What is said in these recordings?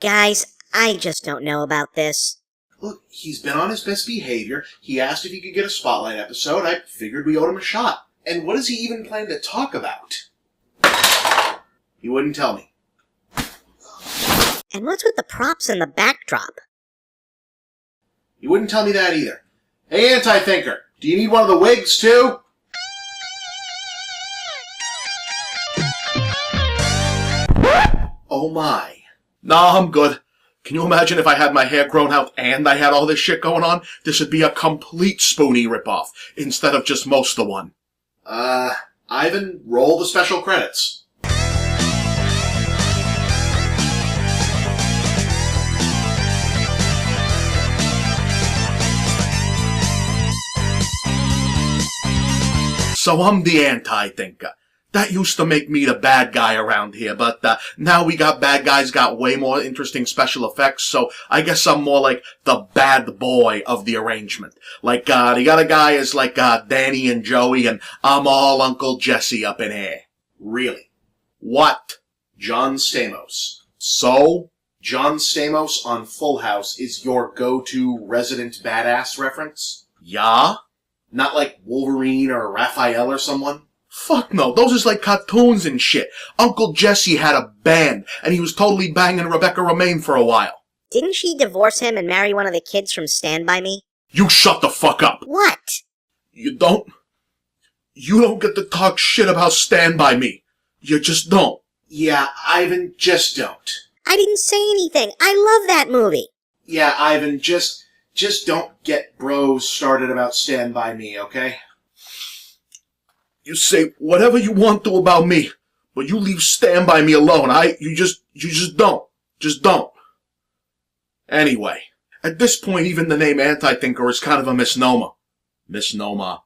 Guys, I just don't know about this. Look, he's been on his best behavior. He asked if he could get a Spotlight episode. I figured we owed him a shot. And what does he even plan to talk about? He wouldn't tell me. And what's with the props and the backdrop? He wouldn't tell me that either. Hey, AntiThinker, do you need one of the wigs, too? Oh my. Nah, I'm good. Can you imagine if I had my hair grown out and I had all this shit going on? This would be a complete Spoonie ripoff, instead of just most the one. Ivan, roll the special credits. So I'm the AntiThinker. That used to make me the bad guy around here, but now we got bad guys got way more interesting special effects, so I guess I'm more like the bad boy of the arrangement. Like, they got a guy as like Danny and Joey, and I'm all Uncle Jesse up in here. Really? What? John Stamos. So, John Stamos on Full House is your go-to resident badass reference? Yeah? Not like Wolverine or Raphael or someone? Fuck no, those is like cartoons and shit. Uncle Jesse had a band, and he was totally banging Rebecca Romaine for a while. Didn't she divorce him and marry one of the kids from Stand By Me? You shut the fuck up! What? You don't get to talk shit about Stand By Me. You just don't. Yeah, Ivan, just don't. I didn't say anything. I love that movie. Yeah, Ivan, just don't get bros started about Stand By Me, okay? You say whatever you want to about me, but you leave Stand By Me alone. You just don't. Just don't. Anyway, at this point, even the name AntiThinker is kind of a misnomer. Misnomer.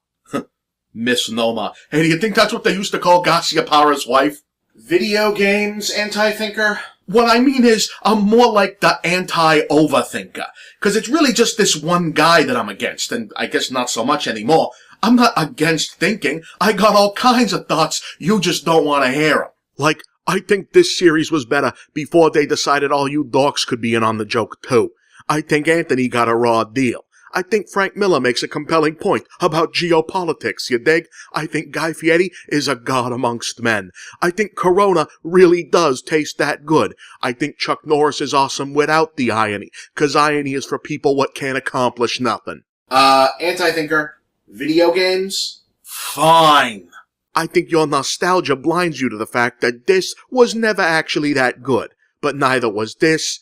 Misnomer. Hey, do you think that's what they used to call Garcia Parra's wife? Video games, AntiThinker? What I mean is, I'm more like the anti-OverThinker. Because it's really just this one guy that I'm against, and I guess not so much anymore. I'm not against thinking. I got all kinds of thoughts. You just don't want to hear them. Like, I think this series was better before they decided all you dorks could be in on the joke, too. I think Anthony got a raw deal. I think Frank Miller makes a compelling point about geopolitics, you dig? I think Guy Fieri is a god amongst men. I think Corona really does taste that good. I think Chuck Norris is awesome without the irony, 'cause irony is for people what can't accomplish nothing. AntiThinker, video games? Fine. I think your nostalgia blinds you to the fact that this was never actually that good, but neither was this,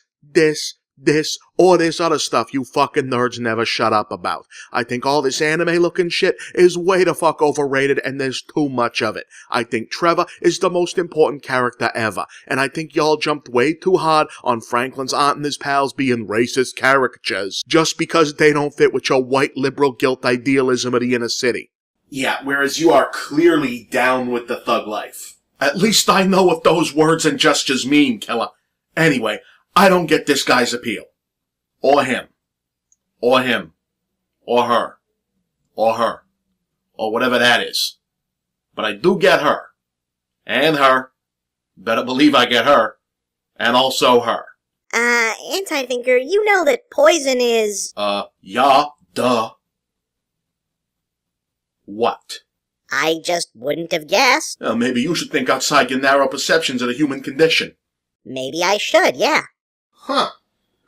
or this other stuff you fucking nerds never shut up about. I think all this anime-looking shit is way the fuck overrated, and there's too much of it. I think Trevor is the most important character ever, and I think y'all jumped way too hard on Franklin's aunt and his pals being racist caricatures, just because they don't fit with your white liberal guilt idealism of the inner city. Yeah, whereas you are clearly down with the thug life. At least I know what those words and gestures mean, killer. Anyway, I don't get this guy's appeal. Or him. Or him. Or her. Or her. Or whatever that is. But I do get her. And her. Better believe I get her. And also her. AntiThinker, you know that poison is... Yeah, duh. What? I just wouldn't have guessed. Maybe you should think outside your narrow perceptions of the human condition. Maybe I should, yeah. Huh.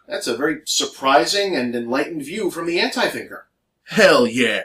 That's a very surprising and enlightened view from the AntiThinker. Hell yeah.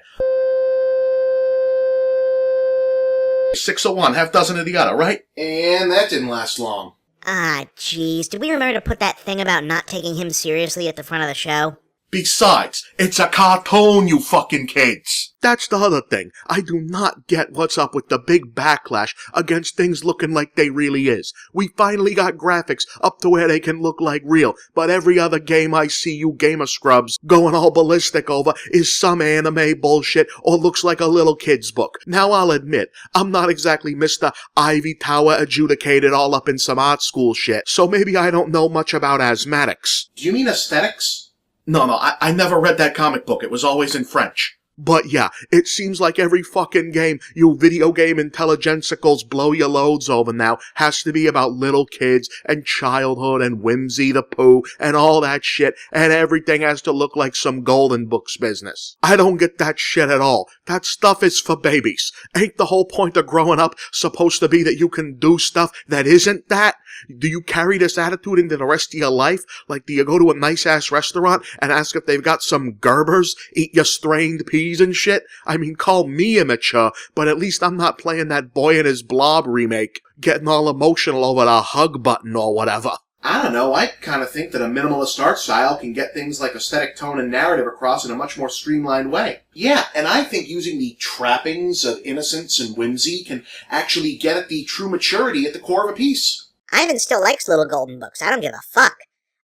6 of one, half dozen of the other, right? And that didn't last long. Ah, jeez. Did we remember to put that thing about not taking him seriously at the front of the show? Besides, it's a cartoon, you fucking kids. That's the other thing. I do not get what's up with the big backlash against things looking like they really is. We finally got graphics up to where they can look like real, but every other game I see you gamer scrubs going all ballistic over is some anime bullshit or looks like a little kid's book. Now I'll admit, I'm not exactly Mr. Ivy Tower adjudicated all up in some art school shit, so maybe I don't know much about asthmatics. Do you mean aesthetics? No, I never read that comic book. It was always in French. But yeah, it seems like every fucking game you video game intelligensicals blow your loads over now has to be about little kids and childhood and whimsy the poo and all that shit, and everything has to look like some Golden Books business. I don't get that shit at all. That stuff is for babies. Ain't the whole point of growing up supposed to be that you can do stuff that isn't that? Do you carry this attitude into the rest of your life? Like, do you go to a nice-ass restaurant and ask if they've got some Gerbers, eat your strained peas and shit? I mean, call me immature, but at least I'm not playing that Boy and His Blob remake, getting all emotional over the hug button or whatever. I don't know, I kind of think that a minimalist art style can get things like aesthetic tone and narrative across in a much more streamlined way. Yeah, and I think using the trappings of innocence and whimsy can actually get at the true maturity at the core of a piece. Ivan still likes little golden books. I don't give a fuck.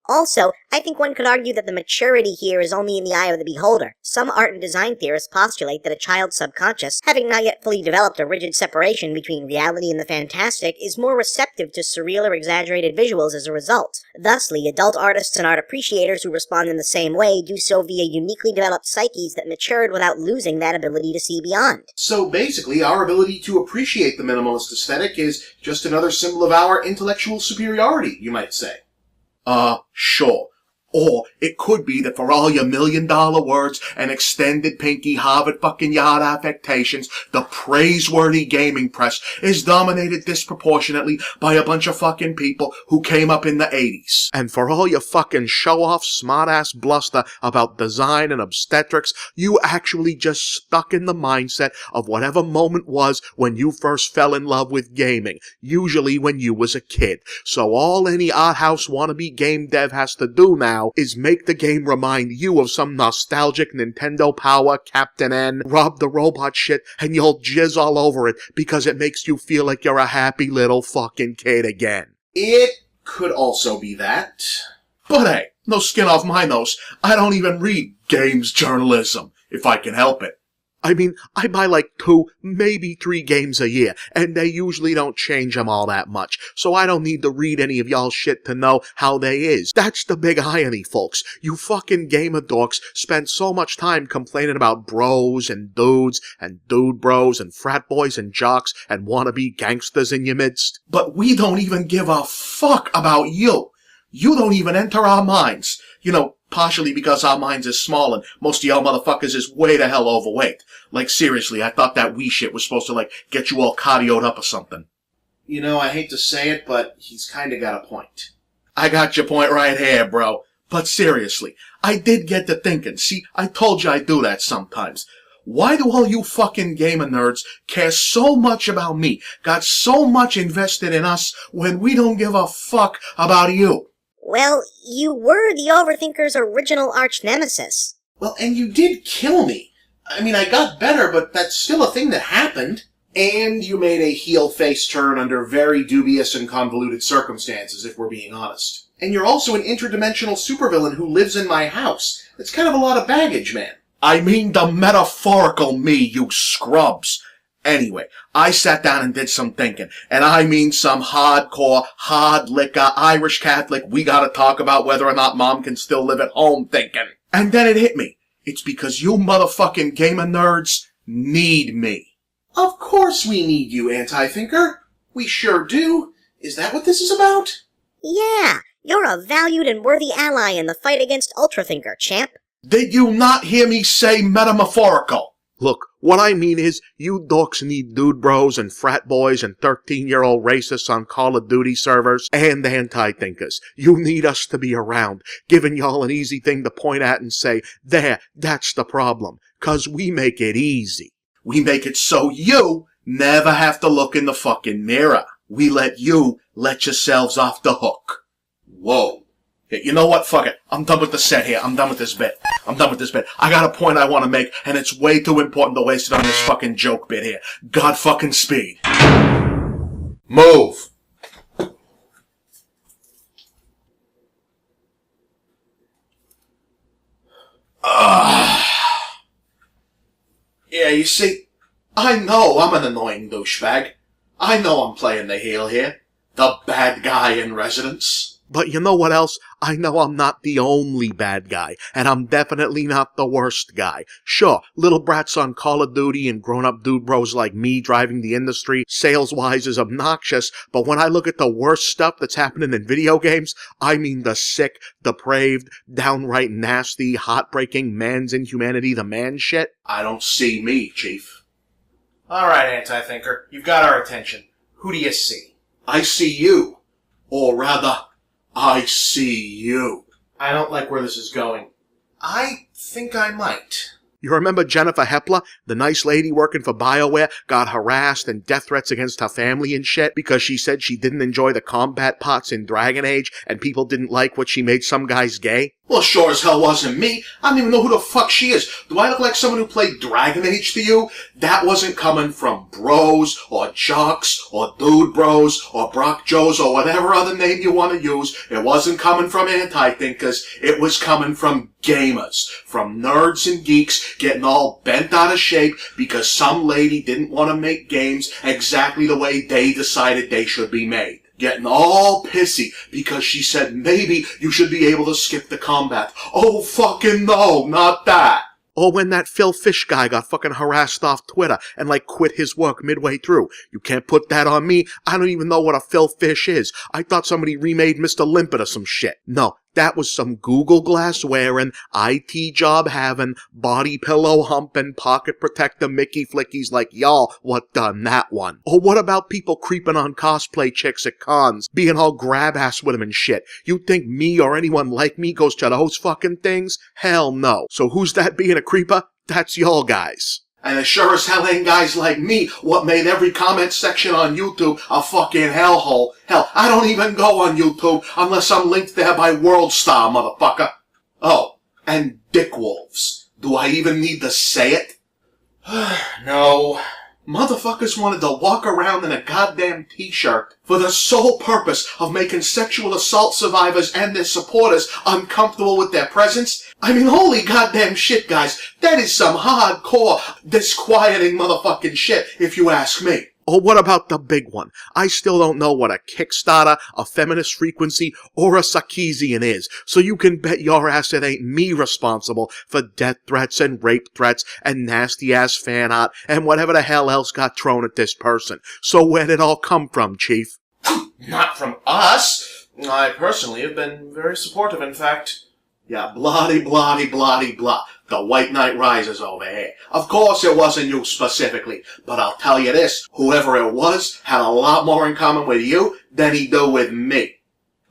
Also, I think one could argue that the maturity here is only in the eye of the beholder. Some art and design theorists postulate that a child's subconscious, having not yet fully developed a rigid separation between reality and the fantastic, is more receptive to surreal or exaggerated visuals as a result. Thusly, adult artists and art appreciators who respond in the same way do so via uniquely developed psyches that matured without losing that ability to see beyond. So basically, our ability to appreciate the minimalist aesthetic is just another symbol of our intellectual superiority, you might say. Sure. Or it could be that for all your $1 million words and extended pinky Harvard fucking yard affectations, the praiseworthy gaming press is dominated disproportionately by a bunch of fucking people who came up in the 80s. And for all your fucking show-off smart-ass bluster about design and obstetrics, you actually just stuck in the mindset of whatever moment was when you first fell in love with gaming, usually when you was a kid. So all any art house wannabe game dev has to do now is make the game remind you of some nostalgic Nintendo Power Captain N, Rob the Robot shit, and you'll jizz all over it because it makes you feel like you're a happy little fucking kid again. It could also be that. But hey, no skin off my nose. I don't even read games journalism, if I can help it. I mean, I buy like 2, maybe 3 games a year, and they usually don't change them all that much, so I don't need to read any of y'all shit to know how they is. That's the big irony, folks. You fucking gamer dorks spend so much time complaining about bros and dudes and dude bros and frat boys and jocks and wannabe gangsters in your midst. But we don't even give a fuck about you. You don't even enter our minds. You know, partially because our minds is small and most of y'all motherfuckers is way the hell overweight. Like, seriously, I thought that Wii shit was supposed to, like, get you all cardioed up or something. You know, I hate to say it, but he's kinda got a point. I got your point right here, bro. But seriously, I did get to thinking. See, I told you I do that sometimes. Why do all you fucking gamer nerds care so much about me, got so much invested in us, when we don't give a fuck about you? Well, you were the Overthinker's original arch-nemesis. Well, and you did kill me. I mean, I got better, but that's still a thing that happened. And you made a heel-face turn under very dubious and convoluted circumstances, if we're being honest. And you're also an interdimensional supervillain who lives in my house. It's kind of a lot of baggage, man. I mean the metaphorical me, you scrubs. Anyway, I sat down and did some thinking, and I mean some hardcore, hard liquor, Irish Catholic, we gotta talk about whether or not mom can still live at home thinking. And then it hit me. It's because you motherfucking gamer nerds need me. Of course we need you, AntiThinker. We sure do. Is that what this is about? Yeah, you're a valued and worthy ally in the fight against UltraThinker, champ. Did you not hear me say metaphorical? Look, what I mean is, you dorks need dude bros and frat boys and 13-year-old racists on Call of Duty servers and anti-thinkers. You need us to be around, giving y'all an easy thing to point at and say, there, that's the problem, 'cause we make it easy. We make it so you never have to look in the fucking mirror. We let you let yourselves off the hook. Whoa. You know what? Fuck it. I'm done with the set here. I'm done with this bit. I got a point I want to make, and it's way too important to waste it on this fucking joke bit here. God fucking speed. Move. Yeah, you see, I know I'm an annoying douchebag. I know I'm playing the heel here. The bad guy in residence. But you know what else? I know I'm not the only bad guy, and I'm definitely not the worst guy. Sure, little brats on Call of Duty and grown-up dude bros like me driving the industry, sales-wise, is obnoxious, but when I look at the worst stuff that's happening in video games, I mean the sick, depraved, downright nasty, heartbreaking, man's inhumanity, the man shit. I don't see me, Chief. Alright, AntiThinker, you've got our attention. Who do you see? I see you. Or rather, I see you. I don't like where this is going. I think I might. You remember Jennifer Hepler, the nice lady working for BioWare, got harassed and death threats against her family and shit because she said she didn't enjoy the combat parts in Dragon Age and people didn't like what she made some guys gay? Well, sure as hell wasn't me. I don't even know who the fuck she is. Do I look like someone who played Dragon Age to you? That wasn't coming from bros, or jocks, or dude bros, or Brock Joes, or whatever other name you want to use. It wasn't coming from anti-thinkers. It was coming from gamers. From nerds and geeks getting all bent out of shape because some lady didn't want to make games exactly the way they decided they should be made. Getting all pissy because she said maybe you should be able to skip the combat. Oh fucking no, not that. Or when that Phil Fish guy got fucking harassed off Twitter and quit his work midway through. You can't put that on me. I don't even know what a Phil Fish is. I thought somebody remade Mr. Limpet or some shit. No, that was some Google Glass wearing, IT job having, body pillow humping, pocket protector Mickey flickies like y'all what done that one. Or what about people creeping on cosplay chicks at cons, being all grab ass with them and shit? You think me or anyone like me goes to those fucking things? Hell no. So who's that being a creeper? That's y'all guys. And it sure as hell ain't guys like me what made every comment section on YouTube a fucking hellhole. Hell, I don't even go on YouTube unless I'm linked there by WorldStar, motherfucker. Oh, and dick wolves. Do I even need to say it? No. Motherfuckers wanted to walk around in a goddamn t-shirt for the sole purpose of making sexual assault survivors and their supporters uncomfortable with their presence. I mean, holy goddamn shit, guys. That is some hardcore, disquieting motherfucking shit, if you ask me. Or what about the big one? I still don't know what a Kickstarter, a feminist frequency, or a Sarkeesian is, so you can bet your ass it ain't me responsible for death threats and rape threats and nasty-ass fan art and whatever the hell else got thrown at this person. So where'd it all come from, Chief? Not from us. I personally have been very supportive, in fact. Yeah, bloody, bloody, bloody, blah. The White Knight Rises over here. Of course it wasn't you specifically, but I'll tell you this, whoever it was had a lot more in common with you than he do with me.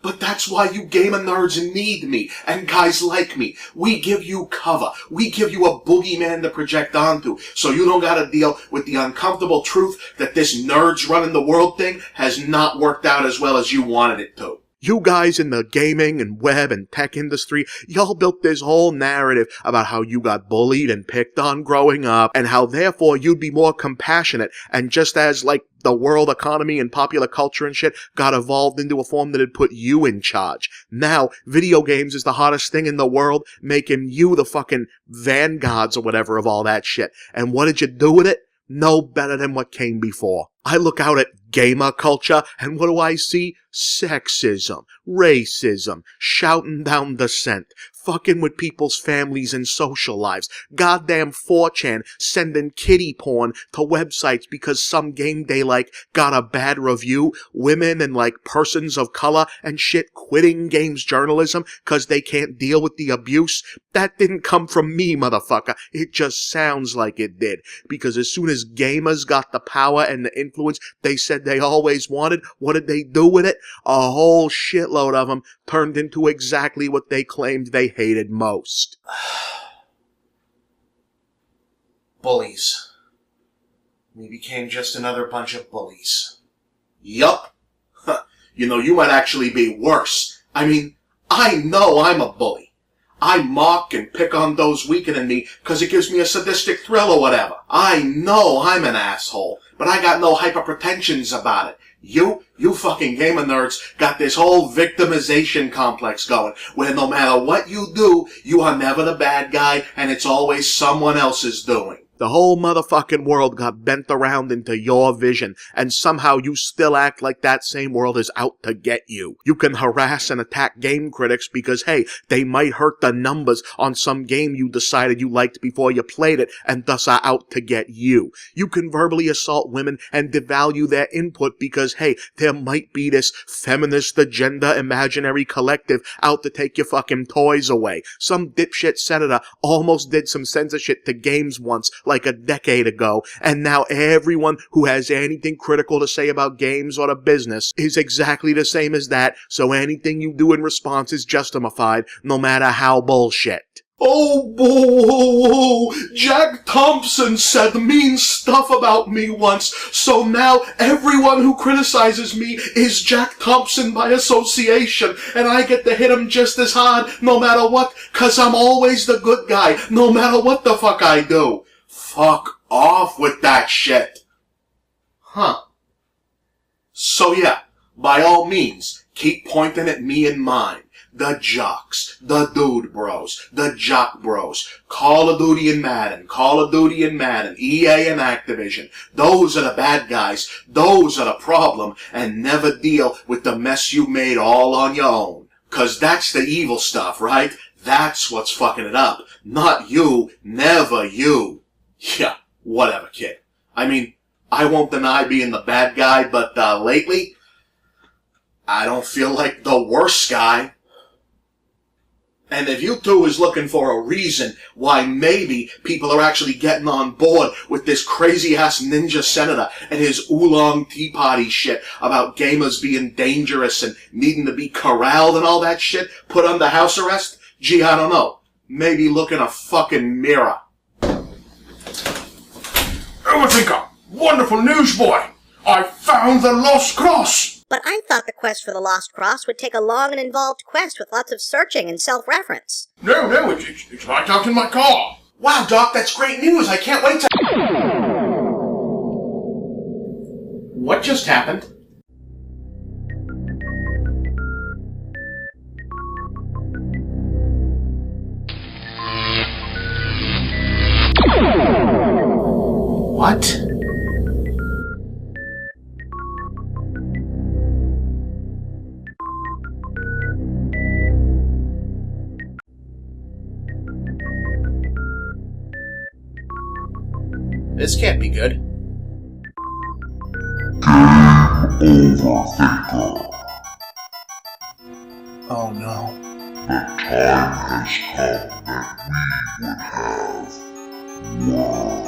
But that's why you gamer nerds need me, and guys like me. We give you cover. We give you a boogeyman to project onto, so you don't gotta deal with the uncomfortable truth that this nerds running the world thing has not worked out as well as you wanted it to. You guys in the gaming and web and tech industry, y'all built this whole narrative about how you got bullied and picked on growing up, and how therefore you'd be more compassionate, and just as, the world economy and popular culture and shit got evolved into a form that had put you in charge. Now, video games is the hottest thing in the world, making you the fucking vanguards or whatever of all that shit. And what did you do with it? No better than what came before. I look out at gamer culture, and what do I see? Sexism, racism, shouting down dissent, fucking with people's families and social lives, goddamn 4chan sending kiddie porn to websites because some game they got a bad review, women and persons of color and shit quitting games journalism because they can't deal with the abuse. That didn't come from me, motherfucker. It just sounds like it did, because as soon as gamers got the power and the influence they said they always wanted, what did they do with it? A whole shitload of them turned into exactly what they claimed they hated most. Bullies. We became just another bunch of bullies. Yup. You might actually be worse. I mean, I know I'm a bully. I mock and pick on those weaker than me because it gives me a sadistic thrill or whatever. I know I'm an asshole, but I got no hyperpretensions about it. You fucking gamer nerds got this whole victimization complex going, where no matter what you do, you are never the bad guy and it's always someone else's doing. The whole motherfucking world got bent around into your vision, and somehow you still act like that same world is out to get you. You can harass and attack game critics because, hey, they might hurt the numbers on some game you decided you liked before you played it, and thus are out to get you. You can verbally assault women and devalue their input because, hey, there might be this feminist agenda imaginary collective out to take your fucking toys away. Some dipshit senator almost did some censorship to games once, like a decade ago, and now everyone who has anything critical to say about games or the business is exactly the same as that, so anything you do in response is justified, no matter how bullshit. Oh, whoa, Jack Thompson said mean stuff about me once, so now everyone who criticizes me is Jack Thompson by association, and I get to hit him just as hard no matter what, 'cause I'm always the good guy, no matter what the fuck I do. Fuck off with that shit. Huh. So yeah, by all means, keep pointing at me and mine. The jocks, the dude bros, the jock bros, Call of Duty and Madden, EA and Activision. Those are the bad guys, those are the problem, and never deal with the mess you made all on your own. 'Cause that's the evil stuff, right? That's what's fucking it up. Not you, never you. Yeah, whatever, kid. I mean, I won't deny being the bad guy, but lately, I don't feel like the worst guy. And if you two is looking for a reason why maybe people are actually getting on board with this crazy-ass ninja senator and his oolong tea party shit about gamers being dangerous and needing to be corralled and all that shit, put under house arrest, gee, I don't know. Maybe look in a fucking mirror. OverThinker! Wonderful news, boy! I found the lost cross! But I thought the quest for the Lost Cross would take a long and involved quest with lots of searching and self-reference. No, it's right out in my car. Wow, Doc, that's great news. I can't wait to... What just happened? What? This can't be good. OverThinker. Oh no. The time has come that we would have words.